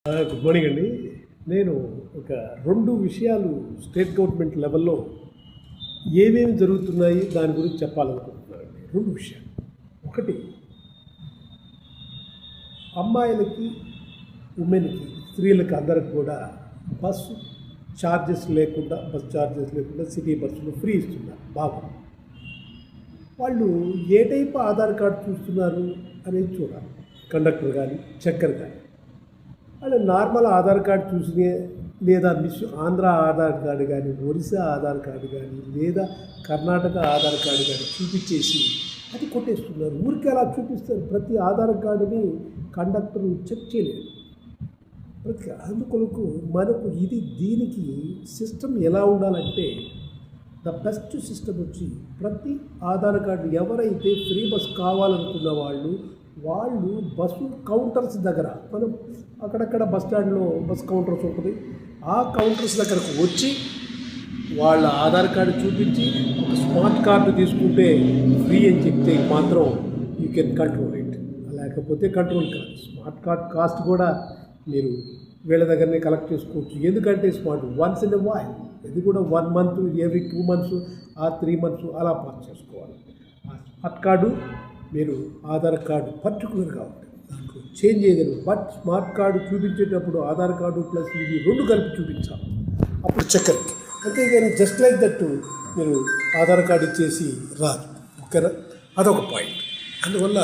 Good morning అండి. నేను ఒక 2 విషయాలు స్టేట్ గవర్నమెంట్ లెవెల్లో ఏమేమి జరుగుతున్నాయి దాని గురించి చెప్పాలనుకుంటున్నానండి. 2 విషయాలు. ఒకటి, అమ్మాయిలకి, ఉమెన్కి, స్త్రీలకు అందరికి కూడా బస్సు ఛార్జెస్ లేకుండా సిటీ బస్సులు ఫ్రీ ఇస్తున్నారు. బాగుంది. వాళ్ళు ఏ టైప్ ఆధార్ కార్డు చూస్తున్నారు అనేది చూడాలి. కండక్టర్ కానీ చెక్కర్ కానీ వాళ్ళు నార్మల్ ఆధార్ కార్డు చూసి, లేదా ఆంధ్ర ఆధార్ కార్డు కానీ, ఒరిస్సా ఆధార్ కార్డు కానీ, లేదా కర్ణాటక ఆధార్ కార్డు కానీ చూపించేసి అది కొట్టేస్తున్నారు. ఊరికి అలా చూపిస్తారు. ప్రతి ఆధార్ కార్డుని కండక్టర్ చెక్ చేయలేదు. అందుకొరకు మనకు దీనికి సిస్టమ్ ఎలా ఉండాలంటే, ద బెస్ట్ సిస్టమ్ వచ్చి ప్రతి ఆధార్ కార్డు ఎవరైతే ఫ్రీ బస్ కావాలనుకున్న వాళ్ళు బస్సు కౌంటర్స్ దగ్గర, మనం అక్కడక్కడ బస్ స్టాండ్లో బస్ కౌంటర్స్ ఉంటుంది, ఆ కౌంటర్స్ దగ్గరకు వచ్చి వాళ్ళ ఆధార్ కార్డు చూపించి ఒక స్మార్ట్ కార్డు తీసుకుంటే ఫ్రీ అని చెప్తే మాత్రం యూ కెన్ కంట్రోల్ ఇట్. లేకపోతే కంట్రోల్ కాదు. స్మార్ట్ కార్డ్ కాస్ట్ కూడా మీరు వీళ్ళ దగ్గరనే కలెక్ట్ చేసుకోవచ్చు. ఎందుకంటే వన్స్ ఇన్ ఎ వైల్, ఇది కూడా 1 month, every 2 months or 3 months అలా పాస్ చేసుకోవాలి. ఆ స్మార్ట్ కార్డు మీరు ఆధార్ కార్డు పర్టికులర్గా ఉంటుంది, దాంట్లో చేంజ్ చేయగలరు. బట్ స్మార్ట్ కార్డు చూపించేటప్పుడు ఆధార్ కార్డు ప్లస్ ఇది 2 కలిపి చూపించాలి, అప్పుడు చక్కర్. అంతేగాని జస్ట్ లైక్ దట్ మీరు ఆధార్ కార్డు ఇచ్చేసి రాదు. ఓకేనా? అదొక పాయింట్. అందువల్ల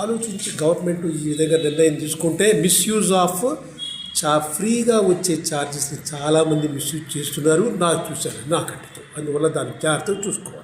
ఆలోచించి గవర్నమెంట్ ఈ విధంగా నిర్ణయం తీసుకుంటే మిస్యూజ్ ఆఫ్ ఫ్రీగా వచ్చే ఛార్జెస్ని చాలామంది మిస్యూజ్ చేస్తున్నారు. నాకు చూశాను, నాకంటే. అందువల్ల దాన్ని జాగ్రత్తగా చూసుకోవాలి.